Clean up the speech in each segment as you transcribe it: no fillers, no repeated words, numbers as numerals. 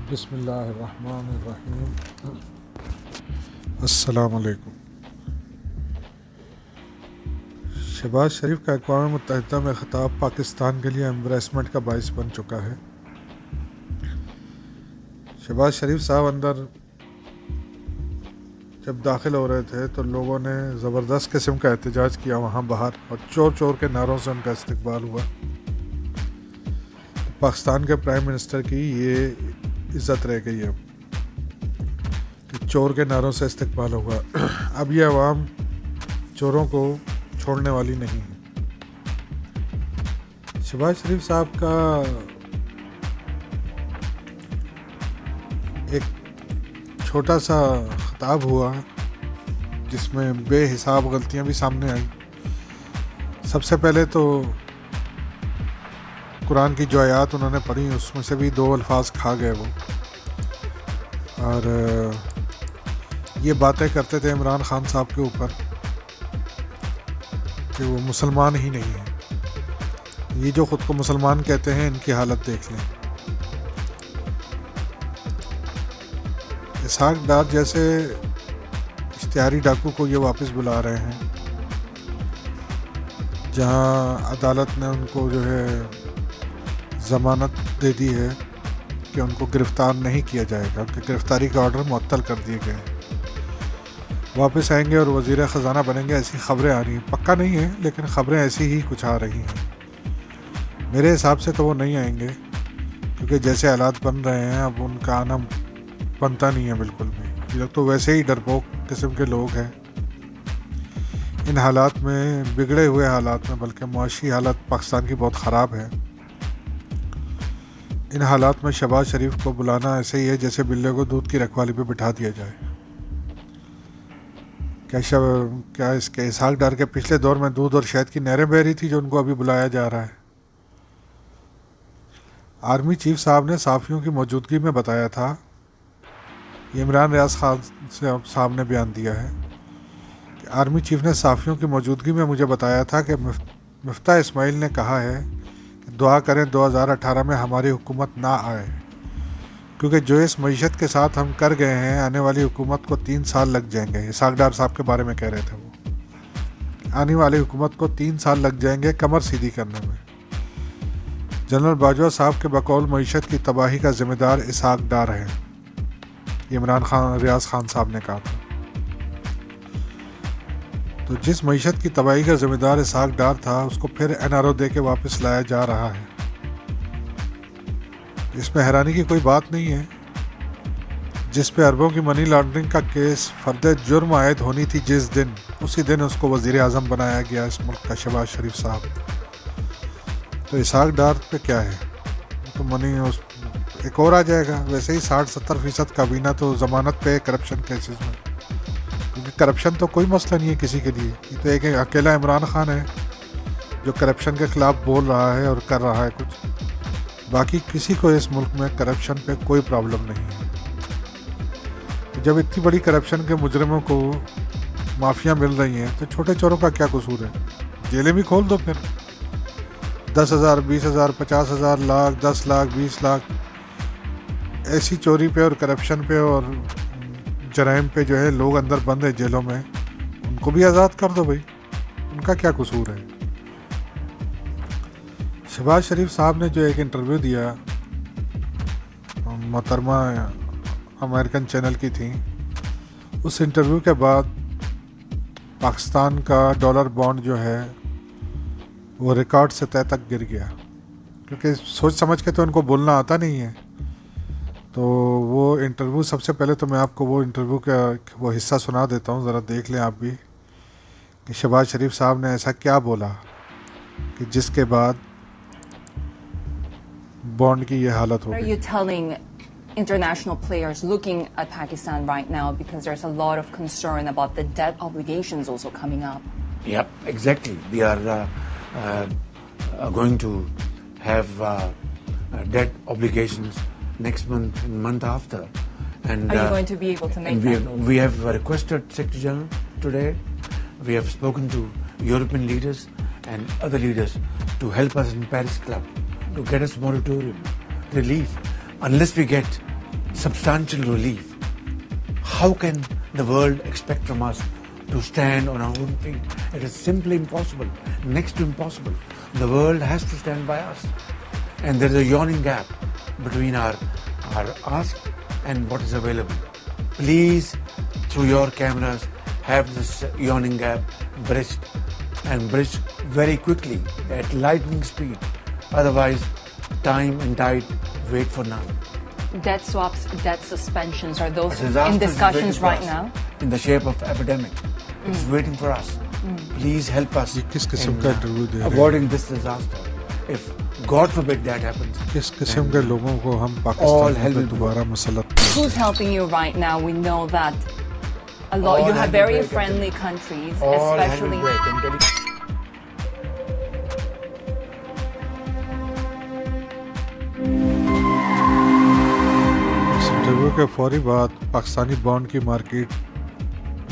बिस्मिल्लाहिर्रहमानिर्रहीम। अस्सलाम वालेकुम। शहबाज शरीफ का अक़वाम मुत्तहिदा में ख़िताब पाकिस्तान के लिए एम्बरेसमेंट का बाइस बन चुका है। शहबाज शरीफ साहब अंदर जब दाखिल हो रहे थे तो लोगों ने ज़बरदस्त किस्म का एहतजाज किया वहाँ बाहर, और चोर चोर के नारों से उनका इस्तकबाल हुआ। तो पाकिस्तान के प्राइम मिनिस्टर की ये इज़्ज़त रह गई है कि चोर के नारों से इस्तकबाल होगा। अब ये अवाम चोरों को छोड़ने वाली नहीं है। शहबाज शरीफ साहब का एक छोटा सा खिताब हुआ जिसमें बेहिसाब गलतियां भी सामने आई। सबसे पहले तो कुरान की जो आयात उन्होंने पढ़ी उसमें से भी 2 अल्फाज खा गए वो, और ये बातें करते थे इमरान खान साहब के ऊपर कि वो मुसलमान ही नहीं है। ये जो ख़ुद को मुसलमान कहते हैं इनकी हालत देख लें। इसहाक डार जैसे इश्तिहारी डाकू को ये वापस बुला रहे हैं, जहां अदालत ने उनको जो है ज़मानत दे दी है कि उनको गिरफ़्तार नहीं किया जाएगा, कि गिरफ़्तारी का ऑर्डर मुअत्तल कर दिए गए। वापस आएंगे और वज़ीर ख़जाना बनेंगे, ऐसी ख़बरें आ रही हैं। पक्का नहीं है लेकिन ख़बरें ऐसी ही कुछ आ रही हैं। मेरे हिसाब से तो वो नहीं आएंगे, क्योंकि जैसे हालात बन रहे हैं अब उनका आना बनता नहीं है बिल्कुल भी। ये लोग तो वैसे ही डरपोक किस्म के लोग हैं। इन हालात में, बिगड़े हुए हालात में, बल्कि मुआशी हालत पाकिस्तान की बहुत ख़राब है, इन हालात में शहबाज शरीफ को बुलाना ऐसे ही है जैसे बिल्ले को दूध की रखवाली पे बिठा दिया जाए। क्या इसके इसहाक डार के पिछले दौर में दूध और शहद की नहरें बह रही थी जो उनको अभी बुलाया जा रहा है। आर्मी चीफ साहब ने साफ़ियों की मौजूदगी में बताया था, ये इमरान रियाज खान साहब ने बयान दिया है कि आर्मी चीफ ने साफ़ियों की मौजूदगी में मुझे बताया था कि मिफ्ता इस्माइल ने कहा है कि दुआ करें 2018 में हमारी हुकूमत ना आए, क्योंकि जो इस मईशत के साथ हम कर गए हैं आने वाली हुकूमत को 3 साल लग जाएंगे। इसहाक डार साहब के बारे में कह रहे थे वो, आने वाली हुकूमत को 3 साल लग जाएंगे कमर सीधी करने में। जनरल बाजवा साहब के बकौल मईशत की तबाही का ज़िम्मेदार इसहाक डार है, ये इमरान रियाज खान साहब ने कहा था। तो जिस मईशत की तबाही का ज़िम्मेदार इसहाक डार था उसको फिर NRO दे के वापस लाया जा रहा है। इसमें हैरानी की कोई बात नहीं है। जिस पे अरबों की मनी लॉन्ड्रिंग का केस फर्द जुर्म आयद होनी थी जिस दिन, उसी दिन उसको वज़ीर आज़म बनाया गया इस मुल्क का शहबाज शरीफ साहब। तो इसहाक डार पे क्या है, तो मनी उस एक और आ जाएगा। वैसे ही 60-70% काबीना तो ज़मानत पे करप्शन केसेस में, क्योंकि करप्शन तो कोई मसला नहीं है किसी के लिए। ये तो एक अकेला इमरान खान है जो करप्शन के ख़िलाफ़ बोल रहा है और कर रहा है कुछ। बाकी किसी को इस मुल्क में करप्शन पे कोई प्रॉब्लम नहीं है। तो जब इतनी बड़ी करप्शन के मुजरिमों को माफ़िया मिल रही हैं तो छोटे चोरों का क्या कसूर है? जेलें भी खोल दो फिर। 10,000, 20,000, 50,000, लाख, 10 लाख, 20 लाख ऐसी चोरी पे और करप्शन पे और जराइम पे जो है लोग अंदर बंद है जेलों में, उनको भी आज़ाद कर दो भाई, उनका क्या कसूर है? शहबाज शरीफ साहब ने जो एक इंटरव्यू दिया, मोहतरमा अमेरिकन चैनल की थी, उस इंटरव्यू के बाद पाकिस्तान का डॉलर बॉन्ड जो है वो रिकॉर्ड से तय तक गिर गया, क्योंकि सोच समझ के तो उनको बोलना आता नहीं है। तो वो इंटरव्यू, सबसे पहले तो मैं आपको वो इंटरव्यू का वो हिस्सा सुना देता हूँ, ज़रा देख लें आप भी कि शहबाज शरीफ साहब ने ऐसा क्या बोला कि जिसके बाद बॉन्ड की ये हालत हो गई। International players looking at Pakistan right now, because there's a lot of concern about the debt obligations also coming up. Yep, exactly. We are going to have debt obligations next month and month after. And are you going to be able to make that? We have requested Secretary General today. We have spoken to European leaders and other leaders to help us in Paris Club to get us moratorium relief unless we get substantial relief. How can the world expect from us to stand on our own feet? It is simply impossible, next to impossible. The world has to stand by us. And there is a yawning gap between our ask and what is available. Please, through your cameras, have this yawning gap bridged, and bridged very quickly at lightning speed. Otherwise, time and tide wait for none. Debt swaps, debt suspensions, are those A disaster in is discussions waiting for right us now? in the shape of epidemic. It's waiting for us. Please help us ये किस किस्म in का interview दे रहे हैं? avoiding this disaster. If God forbid that happens, किस किस्म के लोगों को हम All पाकिस्तान hell पे will दोबारा मुसल्लत करें? Who's helping you right now? We know that a lot. All You hell have will very break, friendly countries, all hell will especially. break. I'm telling you. इस इंटरव्यू के फौरी बाद Pakistani bond की market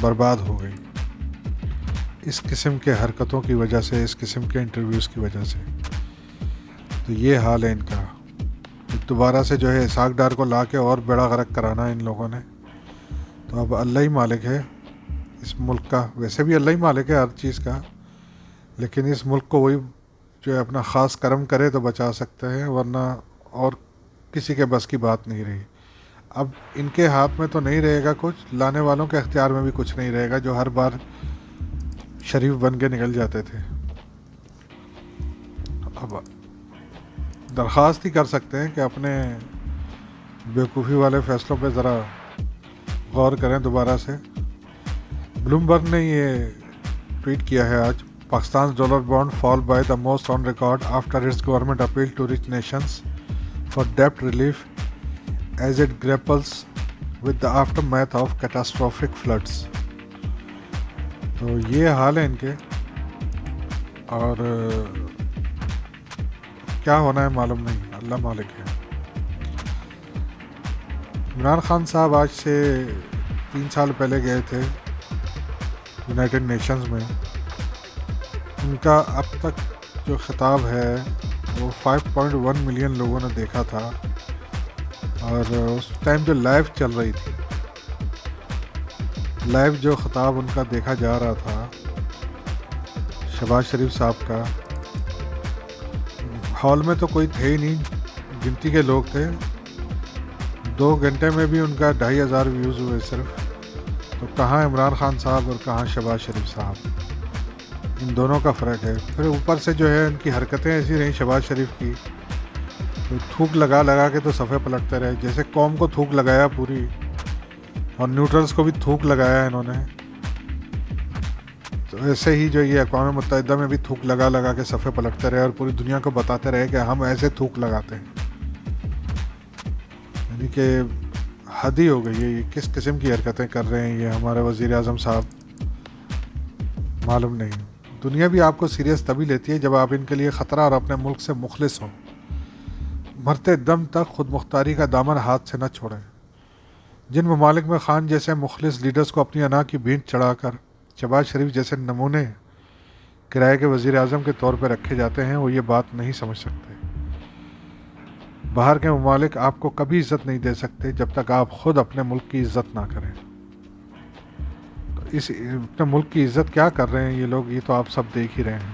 बर्बाद हो गई, इस किस्म के हरकतों की वजह से, इस किस्म के इंटरव्यूज़ की वजह से। तो ये हाल है इनका। दोबारा से जो है इसहाक डार को ला के और बेड़ा गर्क कराना इन लोगों ने। तो अब अल्लाह ही मालिक है इस मुल्क का। वैसे भी अल्लाह ही मालिक है हर चीज़ का, लेकिन इस मुल्क को वही जो है अपना ख़ास करम करे तो बचा सकते हैं, वरना और किसी के बस की बात नहीं रही। अब इनके हाथ में तो नहीं रहेगा कुछ, लाने वालों के अख्तियार में भी कुछ नहीं रहेगा, जो हर बार शरीफ बन के निकल जाते थे। अब दरख्वास्त ही कर सकते हैं कि अपने बेवकूफ़ी वाले फ़ैसलों पे ज़रा गौर करें दोबारा से। ब्लूमबर्ग ने ये ट्वीट किया है आज, Pakistan dollar bond fall by the most on record after its government appeal to rich nations for डेब्ट relief as it grapples with the aftermath of catastrophic floods। तो ये हाल है इनके, और क्या होना है मालूम नहीं, अल्लाह मालिक है। इमरान खान साहब आज से 3 साल पहले गए थे यूनाइटेड नेशंस में। उनका अब तक जो खिताब है वो 5.1 मिलियन लोगों ने देखा था, और उस टाइम जो लाइव चल रही थी, लाइव जो खिताब उनका देखा जा रहा था शहबाज शरीफ साहब का, हॉल में तो कोई थे ही नहीं, गिनती के लोग थे। 2 घंटे में भी उनका 2500 व्यूज़ हुए सिर्फ। तो कहाँ इमरान खान साहब और कहाँ शहबाज शरीफ साहब, इन दोनों का फ़र्क है। फिर ऊपर से जो है उनकी हरकतें ऐसी रहीं शहबाज शरीफ की, तो थूक लगा लगा के तो सफ़े पलटते रहे। जैसे कौम को थूक लगाया पूरी, और न्यूट्रल्स को भी थूक लगाया इन्होंने, तो ऐसे ही जो ये अक़वाम मुत्तहिदा में भी थूक लगा लगा के सफ़े पलटते रहे और पूरी दुनिया को बताते रहे कि हम ऐसे थूक लगाते हैं। यानी कि हद ही हो गई है। ये किस किस्म की हरकतें कर रहे हैं ये हमारे वज़ीर आज़म साहब, मालूम नहीं। दुनिया भी आपको सीरियस तभी लेती है जब आप इनके लिए ख़तरा और अपने मुल्क से मुखलिस हों। मरते दम तक खुद मुख्तारी का दामन हाथ से न छोड़ें। जिन ममालिक में खान जैसे मुखलिस लीडर्स को अपनी अना की भींट चढ़ाकर शहबाज शरीफ जैसे नमूने किराए के वज़ीर आज़म के तौर पर रखे जाते हैं, वो ये बात नहीं समझ सकते। बाहर के ममालिक आपको कभी इज़्ज़त नहीं दे सकते जब तक आप ख़ुद अपने मुल्क की इज़्ज़त ना करें। तो इस अपने मुल्क की इज़्ज़त क्या कर रहे हैं ये लोग, ये तो आप सब देख ही रहे हैं।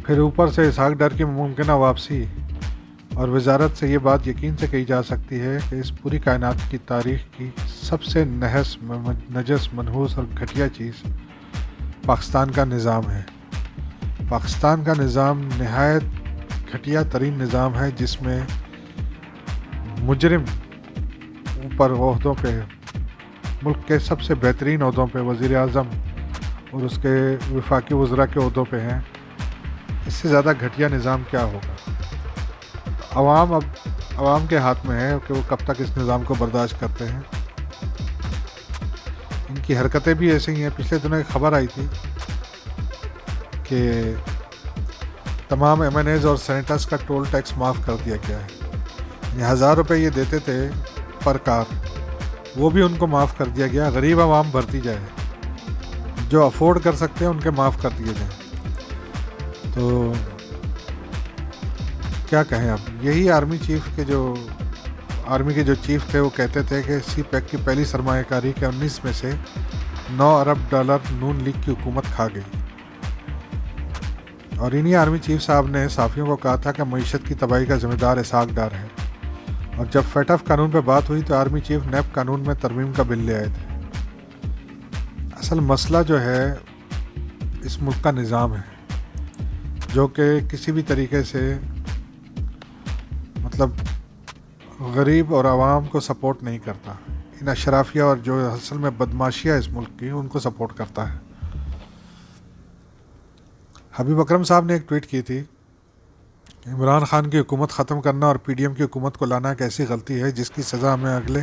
फिर ऊपर से इसहाक डार की मुमकिन वापसी, और वजारत से ये बात यकीन से कही जा सकती है कि इस पूरी कायनात की तारीख़ की सबसे नजस मनहूस और घटिया चीज़ पाकिस्तान का निज़ाम है। पाकिस्तान का निज़ाम नहायत घटिया तरीन निज़ाम है, जिसमें मुजरिम ऊपर ओहदों पे, मुल्क के सबसे बेहतरीन ओहदों पे वज़ीर आज़म और उसके वफाकी वज़रा के ओहदों पे हैं। इससे ज़्यादा घटिया निज़ाम क्या होगा। अवाम अब अवाम के हाथ में है कि वो कब तक इस निज़ाम को बर्दाश्त करते हैं। इनकी हरकतें भी ऐसी ही हैं। पिछले दिनों एक ख़बर आई थी कि तमाम MNAs और सेनेटर्स का टोल टैक्स माफ़ कर दिया गया है। 1000 रुपये ये देते थे पर कार, वो भी उनको माफ़ कर दिया गया। गरीब आवाम भरती जाए, जो अफोर्ड कर सकते हैं उनके माफ़ कर दिए जाए। तो क्या कहें अब, यही आर्मी चीफ के जो आर्मी के जो चीफ थे वो कहते थे कि CPEC की पहली सरमायाकारी के 19 में से $9 अरब नून लीग की हुकूमत खा गई। और इन्हीं आर्मी चीफ साहब ने साफियों को कहा था कि मईशत की तबाही का जिम्मेदार इसाक डार है। और जब FATF कानून पर बात हुई तो आर्मी चीफ NAP कानून में तरमीम का बिल ले आए थे। असल मसला जो है इस मुल्क का निज़ाम है, जो कि किसी भी तरीके से मतलब गरीब और आवाम को सपोर्ट नहीं करता। इन अशराफिया और जो असल में बदमाशियाँ इस मुल्क की उनको सपोर्ट करता है। हबीब अकरम साहब ने एक ट्वीट की थी, इमरान खान की हुकूमत ख़त्म करना और PDM की हुकूमत को लाना एक ऐसी गलती है जिसकी सज़ा हमें अगले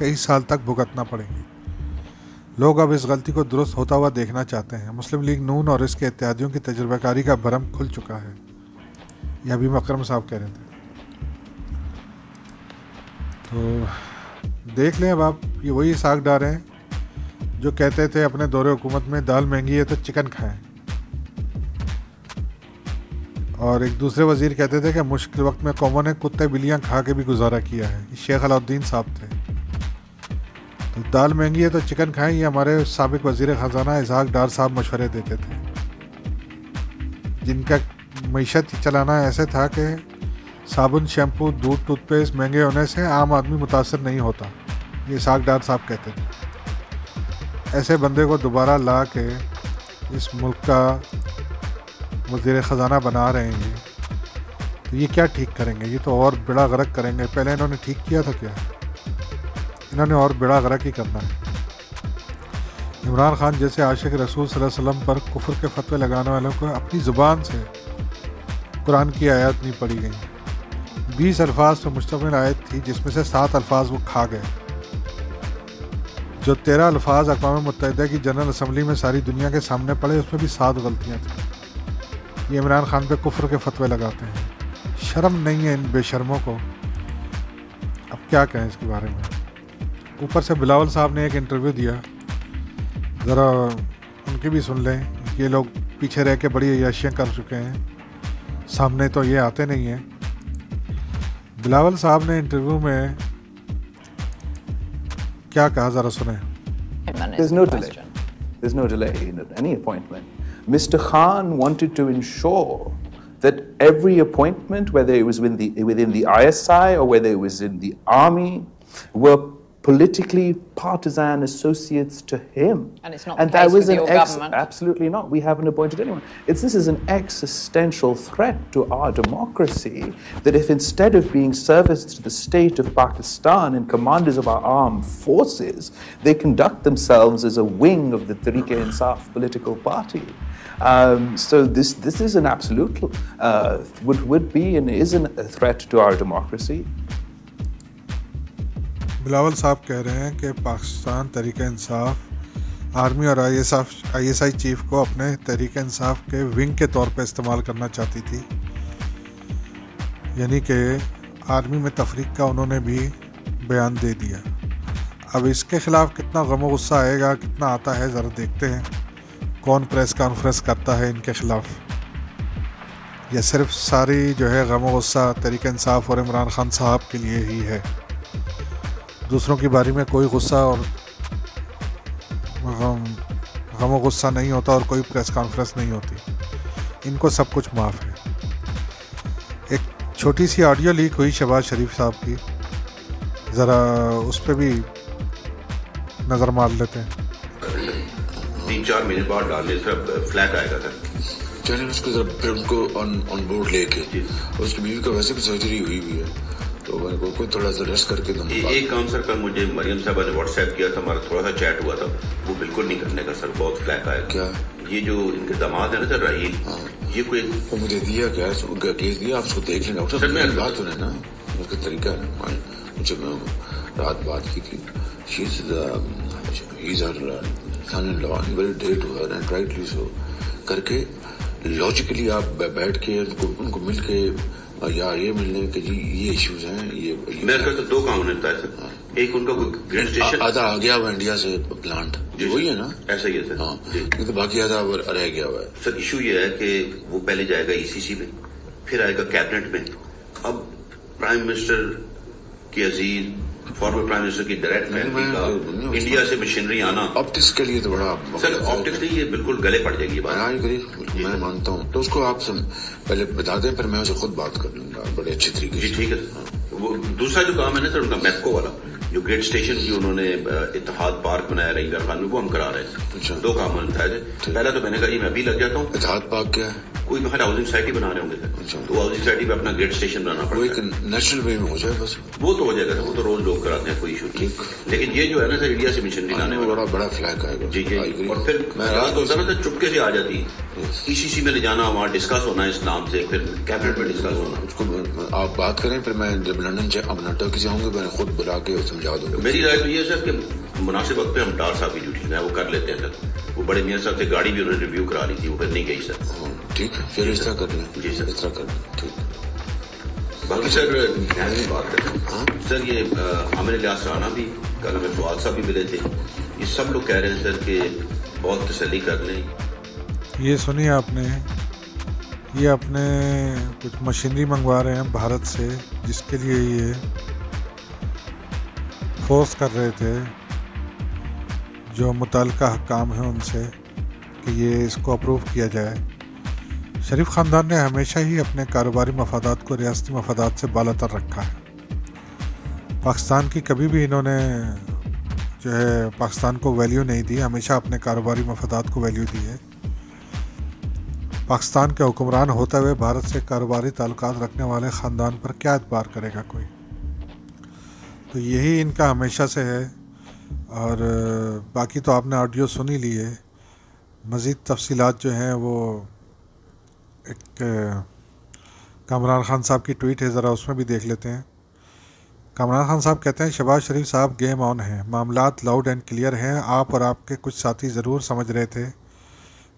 कई साल तक भुगतना पड़ेगी। लोग अब इस गलती को दुरुस्त होता हुआ देखना चाहते हैं। मुस्लिम लीग नून और इसके इत्यादियों की तजुर्बाकारी का भरम खुल चुका है, यह हबीब अकरम साहब कह रहे थे। तो देख लें अब आप, ये वही इसाक डार हैं जो कहते थे अपने दौरे हुकूमत में दाल महंगी है तो चिकन खाएं, और एक दूसरे वज़ीर कहते थे कि मुश्किल वक्त में कौमों ने कुत्ते बिल्लियाँ खा के भी गुजारा किया है। ये शेख अलाउद्दीन साहब थे। तो दाल महंगी है तो चिकन खाएं, ये हमारे साबिक वज़ीर ख़जाना इसाक डार साहब मशवरे देते थे, जिनका मईशत चलाना ऐसे था कि साबुन, शैम्पू, दूध, टूथपेस्ट महंगे होने से आम आदमी मुतासर नहीं होता। ये इसाक डार साहब कहते थे। ऐसे बंदे को दोबारा ला के इस मुल्क का वज़ीर ख़जाना बना रहे हैं, तो ये क्या ठीक करेंगे? ये तो और बेड़ा गर्क करेंगे। पहले इन्होंने ठीक किया था क्या? इन्होंने और बेड़ा गर्क ही करना है। इमरान खान जैसे आशिक रसूल सल्लल्लाहु अलैहि वसल्लम पर कुफ्र के फतवे लगाने वालों को अपनी ज़ुबान से कुरान की आयत नहीं पढ़ी गई। 20 अल्फाज पर मुश्तमिल आयत थी, जिसमें से 7 अल्फाज वो खा गए। जो 13 अल्फाज अक़वाम मुत्तहिदा की जनरल असम्बली में सारी दुनिया के सामने पड़े, उसमें भी 7 गलतियाँ थी। ये इमरान खान पे कुफ्र के फतवे लगाते हैं। शर्म नहीं है इन बेशर्मों को। अब क्या कहें इसके बारे में। ऊपर से बिलावल साहब ने एक इंटरव्यू दिया, ज़रा उनकी भी सुन लें। ये लोग पीछे रह के बड़ी अय्याशियाँ कर चुके हैं, सामने तो ये आते नहीं हैं। बिलावल साहब ने इंटरव्यू में क्या कहा, ज़रा सुने। There's no delay in any appointment. Mr. Khan wanted to ensure that every appointment, whether it was within the ISI or whether it was in the army, were politically partisan associates to him. And it's not the case with your government. Absolutely not. We haven't appointed anyone. This is an existential threat to our democracy, that if instead of being service to the state of Pakistan and commanders of our armed forces, they conduct themselves as a wing of the Tehreek-e-Insaf political party. So this is an absolute, would be and is a threat to our democracy. Bilawal साहब कह रहे हैं कि Pakistan Tehreek-e-Insaf army और ISI chief को अपने तहरीक-ए-इंसाफ के wing के तौर पर इस्तेमाल करना चाहती थी, यानी कि आर्मी में तफरीक का उन्होंने भी बयान दे दिया। अब इसके ख़िलाफ़ कितना गम गुस्सा आएगा, कितना आता है, ज़रा देखते हैं कौन प्रेस कॉन्फ्रेंस करता है इनके ख़िलाफ़। यह सिर्फ सारी जो है गम गुस्सा तहरीक-ए-इंसाफ और इमरान खान साहब के लिए ही है। दूसरों की बारी में कोई गुस्सा और गम गुस्सा नहीं होता और कोई प्रेस कॉन्फ्रेंस नहीं होती। इनको सब कुछ माफ़ है। एक छोटी सी ऑडियो लीक हुई शहबाज शरीफ साहब की, ज़रा उस पर भी नज़र मार लेते हैं। 3-4 महीने बाद डालने से फ्लैट आएगा था। चैनल उसको फिर उनको ऑन बोर्ड लेके, उसकी बीवी का वैसे भी सर्जरी हुई हुई है, तो मेरे को थोड़ा सा रेस्ट करके एक काम सर, कल मुझे मरियम साहब ने व्हाट्सएप किया था, हमारा थोड़ा सा चैट हुआ था, वो बिल्कुल नहीं करने का सर, बहुत फ्लैट आया। क्या ये जो इनके दामाद है ना सर राहील, ये कोई वो मुझे दिया क्या केस दिया, आप उसको देख लेना डॉक्टर। मेरी बात सुने ना, उसका तरीका है ना, मुझे रात बात की थी, he's her son-in-law and very dear to her and rightly so, करके लॉजिकली आप बैठ के उनको मिल के या ये मिलने के जी ये इश्यूज हैं, ये मेरे ख्याल से 2 काम होता है सर। एक उनका ग्रेड स्टेशन आधा आ गया हुआ इंडिया से प्लांट, वही है ना, ऐसा ही है सर। हाँ, तो बाकी आधा रह गया हुआ है सर। इशू ये है कि वो पहले जाएगा ECC में, फिर आएगा कैबिनेट में। अब प्राइम मिनिस्टर कि अजीज फॉर्मर प्राइम मिनिस्टर की डायरेक्ट फैमिली का इंडिया से मशीनरी आना ऑप्टिक्स के लिए तो बड़ा सर, ऑप्टिक्स नहीं, ये बिल्कुल गले पड़ जाएगी बात। आई एग्री, मैं मानता हूँ। तो उसको आप पहले बता दें, फिर मैं उसे खुद बात कर लूंगा बड़े अच्छे तरीके से। ठीक है। वो दूसरा जो काम है ना सर, उनका मैप्को वाला जो ग्रेट स्टेशन की उन्होंने इत्तेहाद पार्क बनाया रहीगर खान में, वो हम करा रहे हैं। अच्छा। 2 काम उन्होंने बताया थे। पहला तो मैंने कहा जी मैं भी लग जाता हूँ। इत्तेहाद पार्क क्या है? कोई तो हाउसिंग सोसाइटी बना रहे होंगे सर। अच्छा। तो हाउसिंग सोसाइटी पे अपना ग्रेट स्टेशन बनाना वो पड़ेगा। एक नेशनल वे में हो जाए बस। वो तो हो जाएगा, वो तो रोज लोग कराते हैं, कोई इशू नहीं। लेकिन ये जो है ना सर, इंडिया से मशीनरी लाने बड़ा बड़ा फ्लैग आएगा। जी जी। और फिर मैं रात होता ना सर, चुपके से आ जाती, ईसीसी में ले जाना, वहाँ डिस्कस होना है इस्लाम से, फिर कैबिनेट में डिस्कस होना। उसको आप बात करें, फिर मैं जब लंदन टर्की से आऊंगा मैं खुद बुला के समझा दूंगा। मेरी राय तो ये है सर कि मुनासिब वक्त पे हम डार साहब की ड्यूटी है वो कर लेते हैं सर। वो बड़े मियां साहब से गाड़ी भी उन्होंने रिव्यू करा ली थी, वो फिर नहीं गई सर। ठीक है, फिर इस तरह कर लें। जी सर, इस तरह कर लें। ठीक। बाकी सर न्याय बात करें। हाँ सर, ये आमिर इलियास राना भी कल हमें फवाद साहब भी मिले थे। ये सब लोग कह रहे हैं सर कि बहुत तसल्ली कर लें। ये सुनिए आपने, ये अपने कुछ मशीनरी मंगवा रहे हैं भारत से, जिसके लिए ये फोर्स कर रहे थे जो मुतल्लिका हकाम हैं उनसे कि ये इसको अप्रूव किया जाए। शरीफ ख़ानदान ने हमेशा ही अपने कारोबारी मफादात को रियासती मफादात से बालातर रखा है। पाकिस्तान की कभी भी इन्होंने जो है पाकिस्तान को वैल्यू नहीं दी, हमेशा अपने कारोबारी मफादात को वैल्यू दी है। पाकिस्तान के हुक्मरान होते हुए भारत से कारोबारी ताल्लुकात रखने वाले ख़ानदान पर क्या एतबार करेगा कोई। तो यही इनका हमेशा से है। और बाकी तो आपने ऑडियो सुन ही ली है। मज़ीद तफसीलात जो हैं वो एक कामरान ख़ान साहब की ट्वीट है, ज़रा उसमें भी देख लेते हैं। कामरान ख़ान साहब कहते हैं, शहबाज शरीफ साहब गेम ऑन है, मामलात लाउड एंड क्लियर हैं। आप और आपके कुछ साथी ज़रूर समझ रहे थे,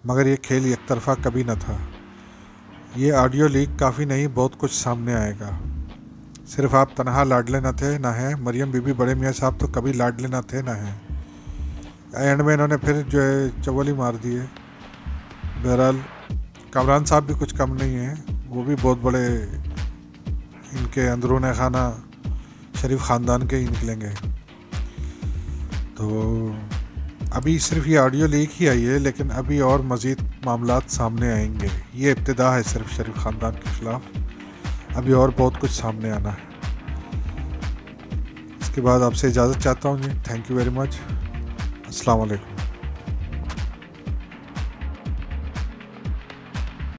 मगर ये खेल एक तरफ़ा कभी न था। ये ऑडियो लीक काफ़ी नहीं, बहुत कुछ सामने आएगा। सिर्फ आप तनहा लाडले न थे ना हैं, मरियम बीबी बड़े मियाँ साहब तो कभी लाडले न थे ना हैं। एंड में इन्होंने फिर जो है चवली मार दी है। बहरहाल कामरान साहब भी कुछ कम नहीं है, वो भी बहुत बड़े इनके अंदरून खाना शरीफ ख़ानदान के ही निकलेंगे। तो अभी सिर्फ ये ऑडियो लीक ही आई है, लेकिन अभी और मज़ीद मामलात सामने आएंगे। ये इब्तिदा है सिर्फ शरीफ ख़ानदान के ख़िलाफ़, अभी और बहुत कुछ सामने आना है। इसके बाद आपसे इजाज़त चाहता हूँ जी। Thank you very much. अस्सलाम वालेकुम।